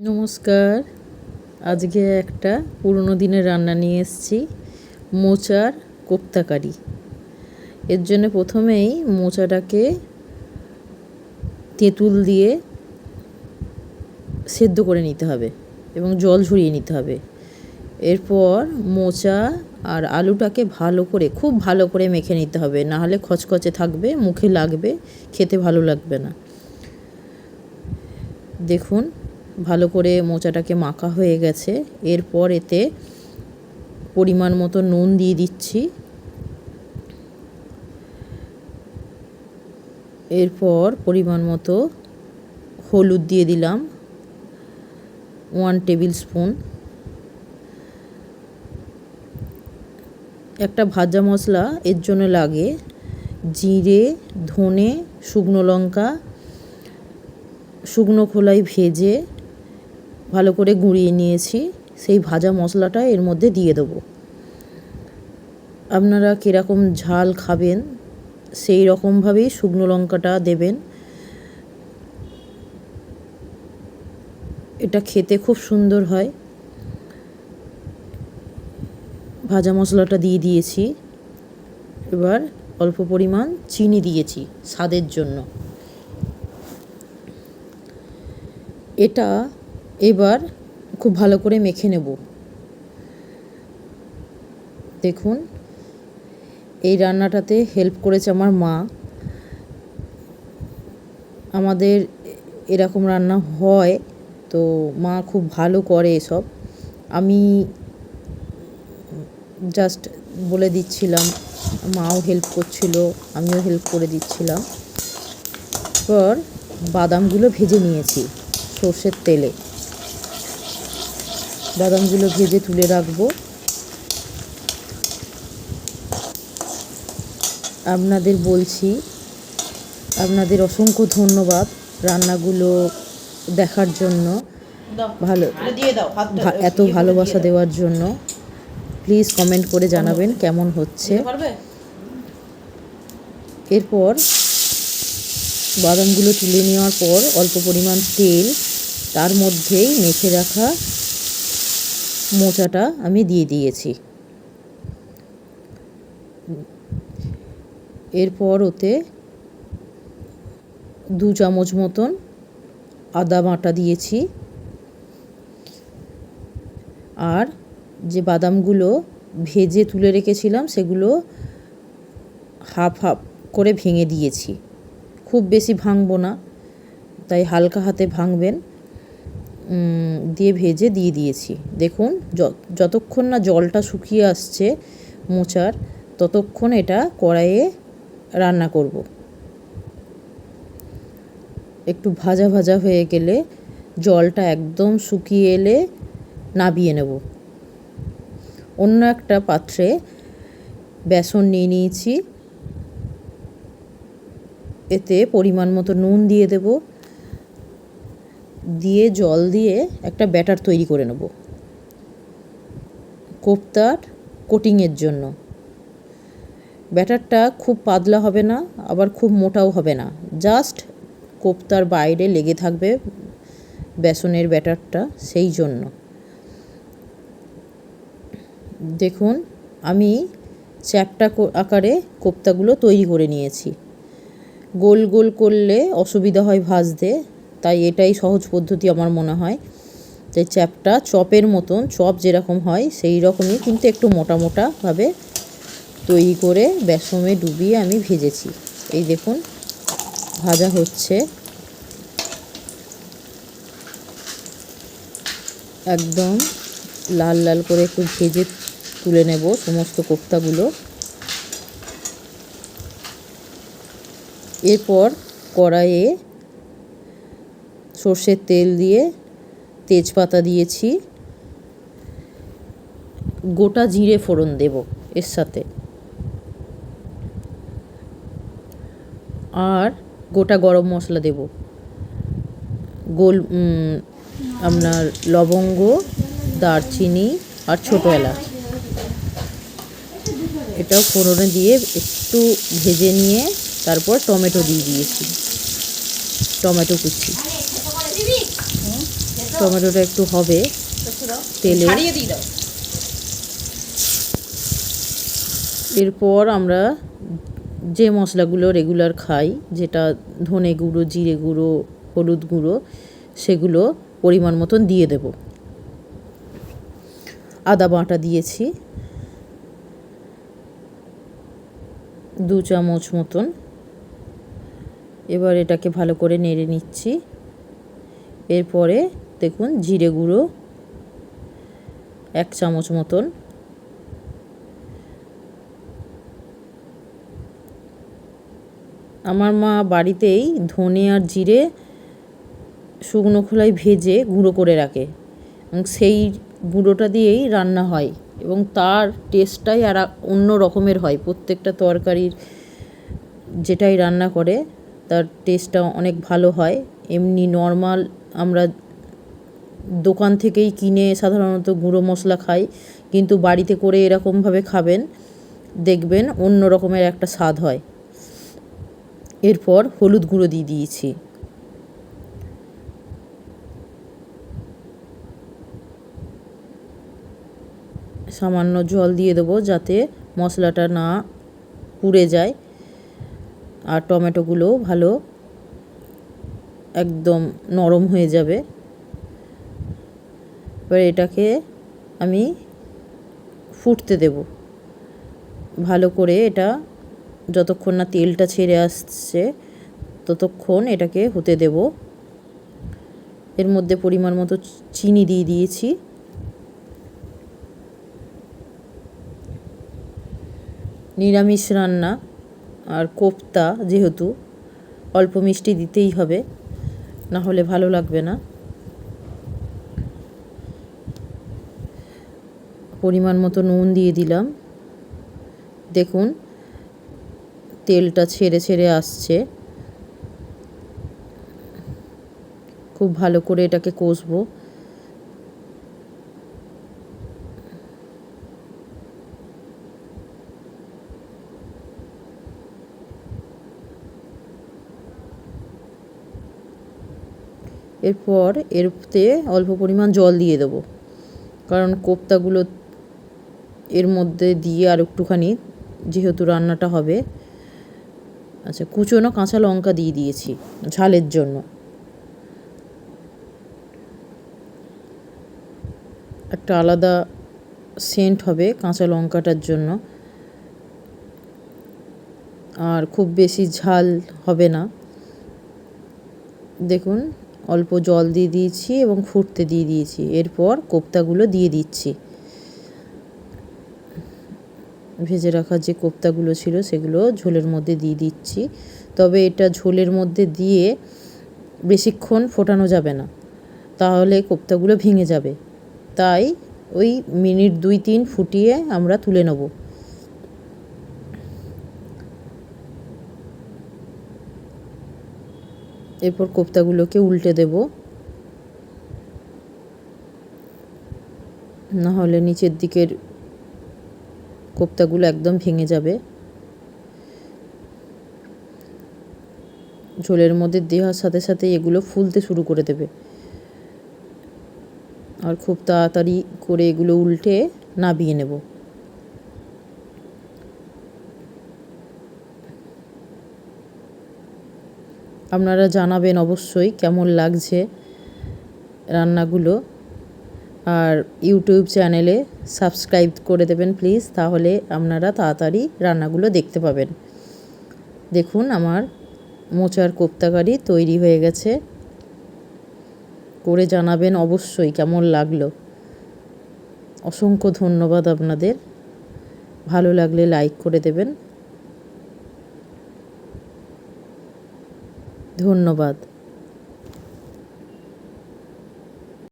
নমস্কার। আজকে একটা পুরনো দিনের রান্না নিয়ে এসেছি, মোচার কোপ্তা কারি। এর জন্য প্রথমেই মোচাটাকে তেঁতুল দিয়ে সেদ্ধ করে নিতে হবে এবং জল ঝরিয়ে নিতে হবে। এরপর মোচা আর আলুটাকে খুব ভালো করে মেখে নিতে হবে, নাহলে খচখচে থাকবে, মুখে লাগবে, খেতে ভালো লাগবে না। দেখুন, ভালো করে মোচাটাকে মাখা হয়ে গেছে। এরপর এতে পরিমাণ মতো নুন দিয়ে দিচ্ছি। এরপর পরিমাণ মতো হলুদ দিয়ে দিলাম 1 টেবিল স্পুন। একটা ভাজা মশলা এর জন্য লাগে, জিরে, ধনে, শুকনো লঙ্কা শুকনো খোলায় ভেজে ভালো করে গুঁড়িয়ে নিয়েছি। সেই ভাজা মশলাটা এর মধ্যে দিয়ে দেবো। আপনারা কীরকম ঝাল খাবেন সেই রকমভাবেই শুকনো লঙ্কাটা দেবেন। এটা খেতে খুব সুন্দর হয়। ভাজা মশলাটা দিয়ে দিয়েছি। এবার অল্প পরিমাণ চিনি দিয়েছি স্বাদের জন্য। এটা এবার খুব ভালো করে মেখে নেব। দেখুন, এই রান্নাটাতে হেল্প করেছে আমার মা। আমাদের এরকম রান্না হয় তো মা খুব ভালো করে এসব। আমি জাস্ট বলে দিচ্ছিলাম, মাও হেল্প করছিল, আমিও হেল্প করে দিচ্ছিলাম। এরপর বাদামগুলো ভেজে নিয়েছি সর্ষের তেলে। বাদামগুলো ভেজে তুলে রাখবো। আপনাদের বলছি, আপনাদের অসংখ্য ধন্যবাদ রান্নাগুলো দেখার জন্য, এত ভালোবাসা দেওয়ার জন্য। প্লিজ কমেন্ট করে জানাবেন কেমন হচ্ছে। এরপর বাদামগুলো তুলে নেওয়ার পর অল্প পরিমাণ তেল, তার মধ্যেই মেখে রাখা মোচাটা আমি দিয়ে দিয়েছি। এরপর ওতে 2 চামচ মতন আদা বাটা দিয়েছি। আর যে বাদামগুলো ভেজে তুলে রেখেছিলাম সেগুলো হাফ হাফ করে ভেঙে দিয়েছি। খুব বেশি ভাঙবো না, তাই হালকা হাতে ভাঙবেন। দিয়ে ভেজে দিয়ে দিয়েছি। দেখুন, যতক্ষণ না জলটা শুকিয়ে আসছে মোচার, ততক্ষণ এটা কড়াইয়ে রান্না করব। একটু ভাজা ভাজা হয়ে গেলে, জলটা একদম শুকিয়ে এলে নাবিয়ে নেব। অন্য একটা পাত্রে বেসন নিয়ে নিয়েছি। এতে পরিমাণ মতো নুন দিয়ে দেব, দিয়ে জল দিয়ে একটা ব্যাটার তৈরি করে নেব কোপ্তার কোটিংয়ের জন্য। ব্যাটারটা খুব পাতলা হবে না, আবার খুব মোটাও হবে না, জাস্ট কোপ্তার বাইরে লেগে থাকবে বেসনের ব্যাটারটা, সেই জন্য। দেখুন, আমি চ্যাপ্টা আকারে কোপ্তাগুলো তৈরি করে নিয়েছি। গোল গোল করলে অসুবিধা হয় ভাজতে, তাই এটাই সহজ পদ্ধতি আমার মনে হয়। তাই চ্যাপ্টা চপের মতন, চপ যেরকম হয় সেই রকমই, কিন্তু একটু মোটা মোটাভাবে তৈরি করে বেসনে ডুবিয়ে আমি ভেজেছি। এই দেখুন, ভাজা হচ্ছে। একদম লাল লাল করে একটু ভেজে তুলে নেব সমস্ত কোপ্তাগুলো। এরপর কড়াইয়ে সর্ষের তেল দিয়ে তেজপাতা দিয়েছি, গোটা জিরে ফোড়ন দেব এর সাথে, আর গোটা গরম মশলা দেব, আপনার লবঙ্গ, দারচিনি আর ছোটো এলাচ। এটাও ফোড়নে দিয়ে একটু ভেজে নিয়ে তারপর টমেটো দিয়ে দিয়েছি, টমেটো কুচি। টমেটোটা একটু হবে তেলে। এরপর আমরা যে মশলাগুলো রেগুলার খাই, যেটা ধনে গুঁড়ো, জিরে গুঁড়ো, হলুদ গুঁড়ো, সেগুলো পরিমাণ মতন দিয়ে দেব। আদা বাটা দিয়েছি 2 চামচ মতন। এবার এটাকে ভালো করে নেড়ে নিচ্ছি। এরপরে দেখুন জিরে গুঁড়ো 1 চামচ মতন, আমার মা বাড়িতেই ধনে আর জিরে শুকনো খোলায় ভেজে গুঁড়ো করে রাখে এবং সেই গুঁড়োটা দিয়েই রান্না হয় এবং তার টেস্টটাই আর অন্য রকমের হয়। প্রত্যেকটা তরকারির যেটাই রান্না করে তার টেস্টটা অনেক ভালো হয়। এমনি নর্মাল আমরা দোকান থেকেই কিনে সাধারণত গুঁড়ো মশলা খাই, কিন্তু বাড়িতে করে এরকমভাবে খাবেন, দেখবেন অন্য রকমের একটা স্বাদ হয়। এরপর হলুদ গুঁড়ো দিয়ে দিয়েছি। সামান্য জল দিয়ে দেবো যাতে মশলাটা না পুড়ে যায় আর টমেটোগুলো ভালো একদম নরম হয়ে যাবে। এবার এটাকে আমি ফুটতে দেব ভালো করে। এটা যতক্ষণ না তেলটা ছেড়ে আসছে ততক্ষণ এটাকে হতে দেব। এর মধ্যে পরিমাণ মতো চিনি দিয়ে দিয়েছি। নিরামিষ রান্না আর কোপ্তা যেহেতু অল্প মিষ্টি দিতেই হবে, না হলে ভালো লাগবে না। পরিমাণ মতো নুন দিয়ে দিলাম। দেখুন তেলটা ছেড়ে ছেড়ে আসছে। খুব ভালো করে এটাকে কষবো। এরপর এরতে অল্প পরিমাণ জল দিয়ে দেবো, কারণ কোপ্তাগুলো এর মধ্যে দিয়ে আর একটুখানি যেহেতু রান্নাটা হবে। আচ্ছা, কুচনো কাঁচা লঙ্কা দিয়ে দিয়েছি ঝালের জন্য। একটা আলাদা সেন্ট হবে কাঁচা লঙ্কাটার জন্য, আর খুব বেশি ঝাল হবে না। দেখুন অল্প জল দিয়ে দিয়েছি এবং ফুটতে দিয়ে দিয়েছি। এরপর কোপ্তাগুলো দিয়ে দিচ্ছি। ভেজে রাখা যে কোপ্তাগুলো ছিল সেগুলো ঝোলের মধ্যে দিয়ে দিচ্ছি। তবে এটা ঝোলের মধ্যে দিয়ে বেশিক্ষণ ফোটানো যাবে না, তাহলে কোপ্তাগুলো ভেঙে যাবে। তাই ওই মিনিট 2-3 ফুটিয়ে আমরা তুলে নেব। এরপর কোপ্তাগুলোকে উল্টে দেব, না হলে নিচের দিকের কোপ্তাগুলো একদম ভেঙে যাবে। ঝোলের মধ্যে দেওয়ার সাথে সাথে এগুলো ফুলতে শুরু করে দেবে, আর খুব তাড়াতাড়ি করে এগুলো উল্টে নাবিয়ে নেব। আপনারা জানাবেন অবশ্যই কেমন লাগছে রান্নাগুলো, আর ইউটিউব চ্যানেলে সাবস্ক্রাইব করে দেবেন প্লিজ, তাহলে আপনারা তাড়াতাড়ি রান্নাগুলো দেখতে পাবেন। দেখুন আমার মোচার কোপ্তা কারি তৈরি হয়ে গেছে। করে জানাবেন অবশ্যই কেমন লাগলো। অসংখ্য ধন্যবাদ আপনাদের। ভালো লাগলে লাইক করে দেবেন। ধন্যবাদ।